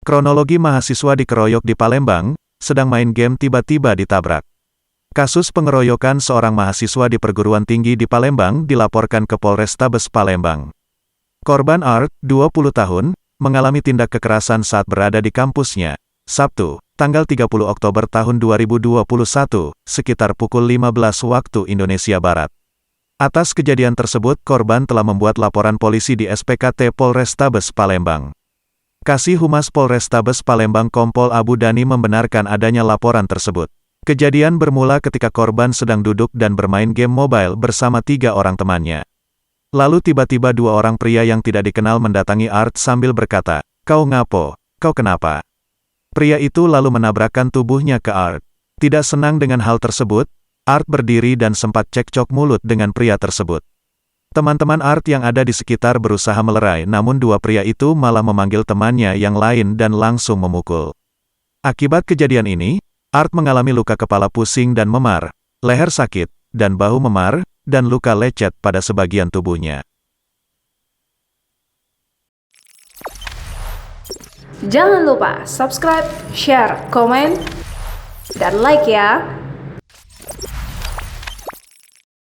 Kronologi mahasiswa dikeroyok di Palembang, sedang main game tiba-tiba ditabrak. Kasus pengeroyokan seorang mahasiswa di perguruan tinggi di Palembang dilaporkan ke Polrestabes Palembang. Korban Art, 20 tahun, mengalami tindak kekerasan saat berada di kampusnya, Sabtu, tanggal 30 Oktober tahun 2021, sekitar pukul 15 waktu Indonesia Barat. Atas kejadian tersebut, korban telah membuat laporan polisi di SPKT Polrestabes Palembang. Kasih Humas Polrestabes Palembang Kompol Abu Dhani membenarkan adanya laporan tersebut. Kejadian bermula ketika korban sedang duduk dan bermain game mobile bersama 3 orang temannya. Lalu tiba-tiba 2 orang pria yang tidak dikenal mendatangi Art sambil berkata, "Kau ngapo? Kau kenapa?" Pria itu lalu menabrakkan tubuhnya ke Art. Tidak senang dengan hal tersebut, Art berdiri dan sempat cekcok mulut dengan pria tersebut. Teman-teman Art yang ada di sekitar berusaha melerai, namun 2 pria itu malah memanggil temannya yang lain dan langsung memukul. Akibat kejadian ini, Art mengalami luka kepala pusing dan memar, leher sakit, dan bahu memar, dan luka lecet pada sebagian tubuhnya. Jangan lupa subscribe, share, komen, dan like ya!